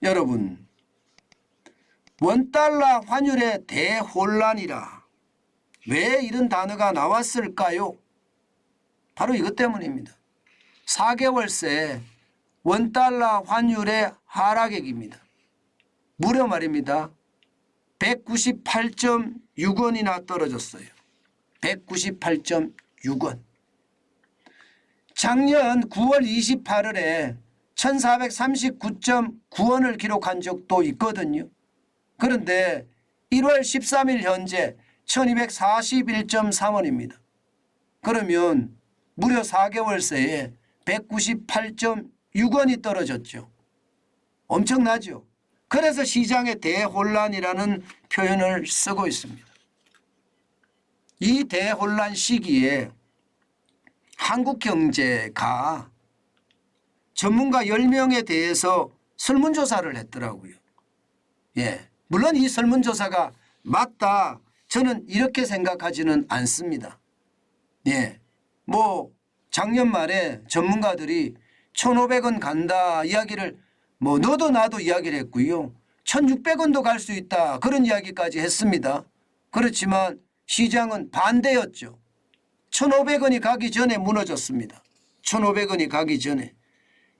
여러분, 원달러 환율의 대혼란이라 왜 이런 단어가 나왔을까요? 바로 이것 때문입니다. 4개월 새 원달러 환율의 하락액입니다. 무려 말입니다. 198.6원이나 떨어졌어요. 198.6원. 작년 9월 28일에 1439.9원을 기록한 적도 있거든요. 그런데 1월 13일 현재 1241.3원입니다. 그러면 무려 4개월 새에 198.6원이 떨어졌죠. 엄청나죠. 그래서 시장의 대혼란이라는 표현을 쓰고 있습니다. 이 대혼란 시기에 한국경제가 전문가 10명에 대해서 설문조사를 했더라고요. 예, 물론 이 설문조사가 맞다, 저는 이렇게 생각하지는 않습니다. 예, 작년 말에 전문가들이 1,500원 간다 이야기를 너도 나도 이야기를 했고요. 1,600원도 갈 수 있다 그런 이야기까지 했습니다. 그렇지만 시장은 반대였죠. 1,500원이 가기 전에 무너졌습니다. 1,500원이 가기 전에.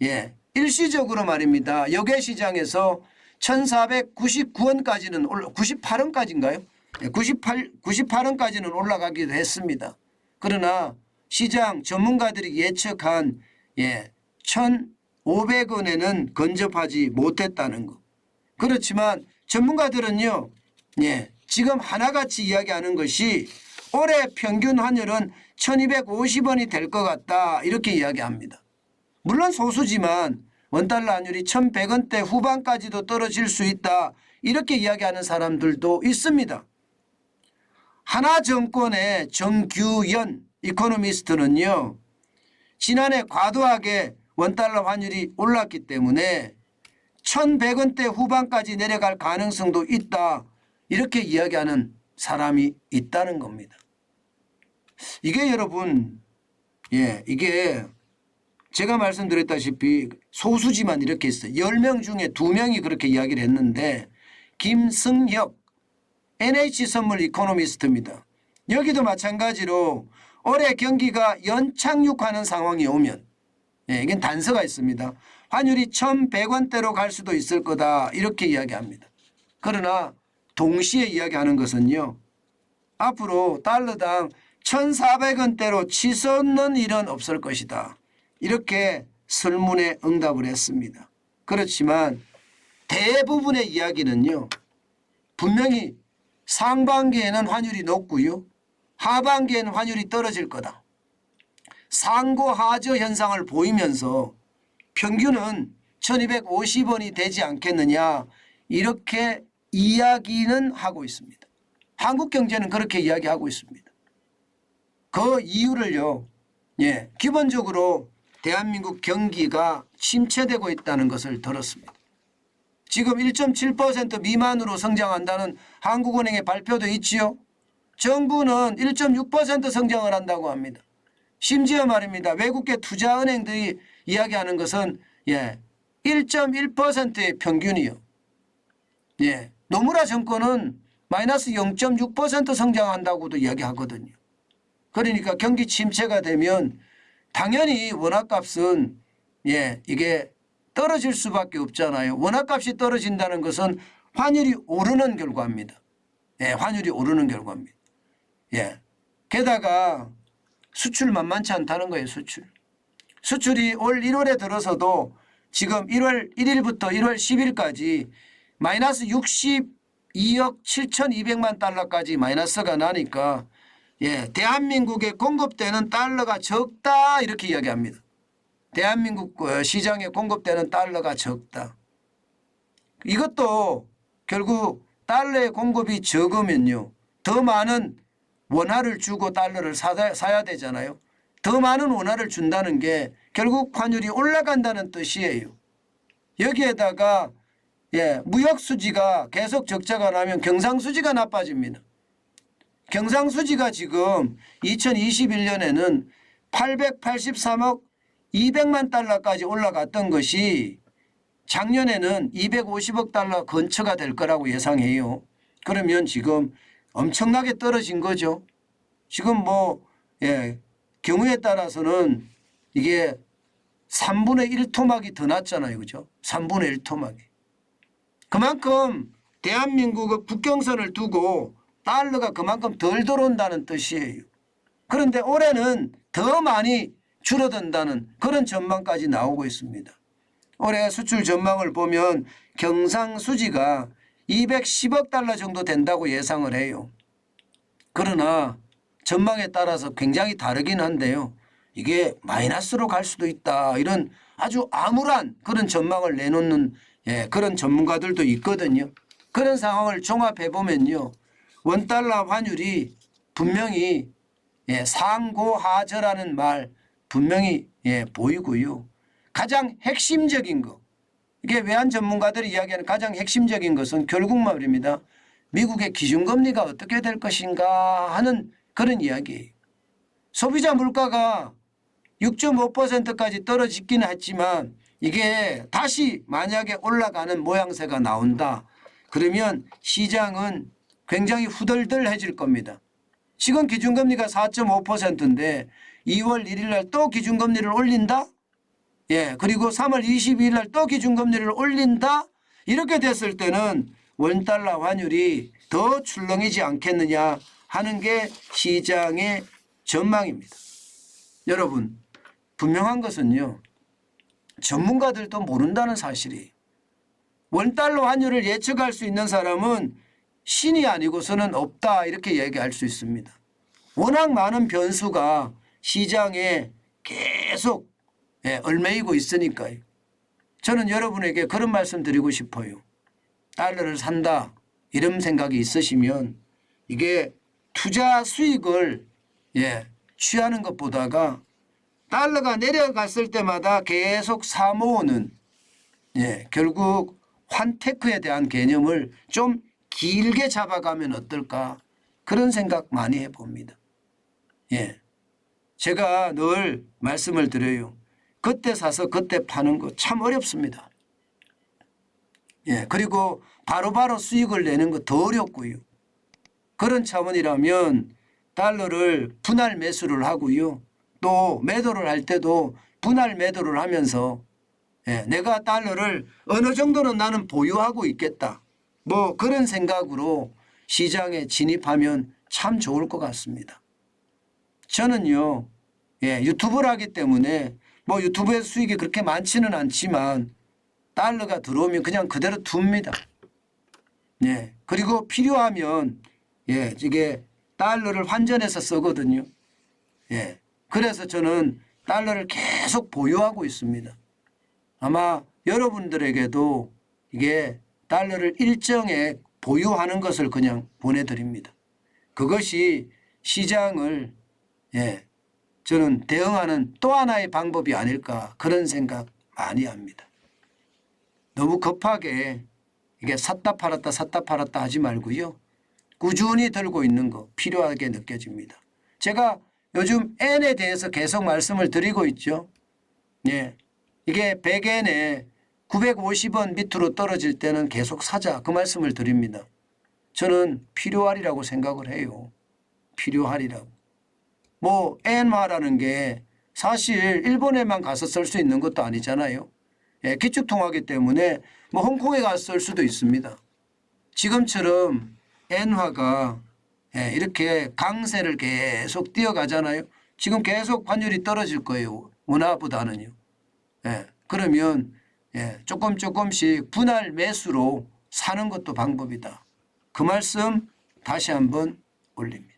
예, 일시적으로 말입니다. 역외시장에서 1,499원까지는 98원까지인가요? 98원까지는 올라가기도 했습니다. 그러나 시장 전문가들이 예측한 1,500원에는 근접하지 못했다는 것. 그렇지만 전문가들은요, 지금 하나같이 이야기하는 것이 올해 평균 환율은 1,250원이 될 것 같다 이렇게 이야기합니다. 물론 소수지만 원달러 환율이 1,100원대 후반까지도 떨어질 수 있다 이렇게 이야기하는 사람들도 있습니다. 하나증권의 정규연 이코노미스트는요, 지난해 과도하게 원달러 환율이 올랐기 때문에 1,100원대 후반까지 내려갈 가능성도 있다 이렇게 이야기하는 사람이 있다는 겁니다. 이게 여러분, 이게 제가 말씀드렸다시피 소수지만 이렇게 있어요. 10명 중에 2명이 그렇게 이야기를 했는데, 김승혁 NH선물 이코노미스트입니다. 여기도 마찬가지로 올해 경기가 연착륙하는 상황이 오면, 이건 단서가 있습니다. 환율이 1,100원대로 갈 수도 있을 거다 이렇게 이야기합니다. 그러나 동시에 이야기하는 것은요, 앞으로 달러당 1,400원대로 치솟는 일은 없을 것이다 이렇게 설문에 응답을 했습니다. 그렇지만 대부분의 이야기는요, 분명히 상반기에는 환율이 높고요, 하반기에는 환율이 떨어질 거다. 상고하저 현상을 보이면서 평균은 1,250원이 되지 않겠느냐 이렇게 이야기는 하고 있습니다. 한국경제는 그렇게 이야기하고 있습니다. 그 이유를요, 기본적으로 대한민국 경기가 침체되고 있다는 것을 들었습니다. 지금 1.7% 미만으로 성장한다는 한국은행의 발표도 있지요. 정부는 1.6% 성장을 한다고 합니다. 심지어 말입니다. 외국계 투자은행들이 이야기하는 것은 1.1%의 평균이요. 노무라 정권은 마이너스 0.6% 성장한다고도 이야기하거든요. 그러니까 경기 침체가 되면 당연히 원화값은 이게 떨어질 수밖에 없잖아요. 원화값이 떨어진다는 것은 환율이 오르는 결과입니다. 환율이 오르는 결과입니다. 게다가 수출 만만치 않다는 거예요. 수출이 올 1월에 들어서도 지금 1월 1일부터 1월 10일까지 마이너스 62억 7,200만 달러까지 마이너스가 나니까 대한민국에 공급되는 달러가 적다 이렇게 이야기합니다. 대한민국 시장에 공급되는 달러가 적다. 이것도 결국 달러의 공급이 적으면요, 더 많은 원화를 주고 달러를 사야 되잖아요. 더 많은 원화를 준다는 게 결국 환율이 올라간다는 뜻이에요. 여기에다가 무역수지가 계속 적자가 나면 경상수지가 나빠집니다. 경상수지가 지금 2021년에는 883억 200만 달러까지 올라갔던 것이 작년에는 250억 달러 근처가 될 거라고 예상해요. 그러면 지금 엄청나게 떨어진 거죠. 지금 경우에 따라서는 이게 3분의 1 토막이 더 났잖아요. 그죠? 3분의 1 토막이. 그만큼 대한민국의 국경선을 두고 달러가 그만큼 덜 들어온다는 뜻이에요. 그런데 올해는 더 많이 줄어든다는 그런 전망까지 나오고 있습니다. 올해 수출 전망을 보면 경상수지가 210억 달러 정도 된다고 예상을 해요. 그러나 전망에 따라서 굉장히 다르긴 한데요. 이게 마이너스로 갈 수도 있다. 이런 아주 암울한 그런 전망을 내놓는 그런 전문가들도 있거든요. 그런 상황을 종합해 보면요. 원달러 환율이 분명히 상고하저라는 말 분명히 보이고요. 가장 핵심적인 거, 이게 외환 전문가들이 이야기하는 가장 핵심적인 것은 결국 말입니다. 미국의 기준금리가 어떻게 될 것인가 하는 그런 이야기예요. 소비자 물가가 6.5%까지 떨어지기는 했지만 이게 다시 만약에 올라가는 모양새가 나온다. 그러면 시장은 굉장히 후덜덜해질 겁니다. 지금 기준금리가 4.5%인데 2월 1일 날 또 기준금리를 올린다? 그리고 3월 22일 날 또 기준금리를 올린다? 이렇게 됐을 때는 원달러 환율이 더 출렁이지 않겠느냐 하는 게 시장의 전망입니다. 여러분, 분명한 것은요. 전문가들도 모른다는 사실이에요. 원달러 환율을 예측할 수 있는 사람은 신이 아니고서는 없다 이렇게 얘기할 수 있습니다. 워낙 많은 변수가 시장에 계속 얽매이고 있으니까요. 저는 여러분에게 그런 말씀 드리고 싶어요. 달러를 산다 이런 생각이 있으시면 이게 투자 수익을 취하는 것보다가 달러가 내려갔을 때마다 계속 사모으는 결국 환테크에 대한 개념을 좀 길게 잡아가면 어떨까 그런 생각 많이 해봅니다. 제가 늘 말씀을 드려요. 그때 사서 그때 파는 거 참 어렵습니다. 그리고 바로바로 수익을 내는 거 더 어렵고요. 그런 차원이라면 달러를 분할 매수를 하고요. 또 매도를 할 때도 분할 매도를 하면서 내가 달러를 어느 정도는 나는 보유하고 있겠다. 그런 생각으로 시장에 진입하면 참 좋을 것 같습니다. 저는요. 유튜브를 하기 때문에 유튜브에서 수익이 그렇게 많지는 않지만 달러가 들어오면 그냥 그대로 둡니다. 그리고 필요하면 이게 달러를 환전해서 쓰거든요. 그래서 저는 달러를 계속 보유하고 있습니다. 아마 여러분들에게도 이게 달러를 일정에 보유하는 것을 그냥 보내드립니다. 그것이 시장을 저는 대응하는 또 하나의 방법이 아닐까 그런 생각 많이 합니다. 너무 급하게 이게 샀다 팔았다 하지 말고요. 꾸준히 들고 있는 거 필요하게 느껴집니다. 제가 요즘 N에 대해서 계속 말씀을 드리고 있죠. 이게 100엔에 950원 밑으로 떨어질 때는 계속 사자 그 말씀을 드립니다. 저는 필요하리라고 생각을 해요. 필요하리라고. 엔화라는 게 사실 일본에만 가서 쓸 수 있는 것도 아니잖아요. 기축통화기 때문에 홍콩에 가서 쓸 수도 있습니다. 지금처럼 엔화가 이렇게 강세를 계속 뛰어가잖아요. 지금 계속 환율이 떨어질 거예요. 원화보다는요. 그러면 조금씩 분할 매수로 사는 것도 방법이다. 그 말씀 다시 한번 올립니다.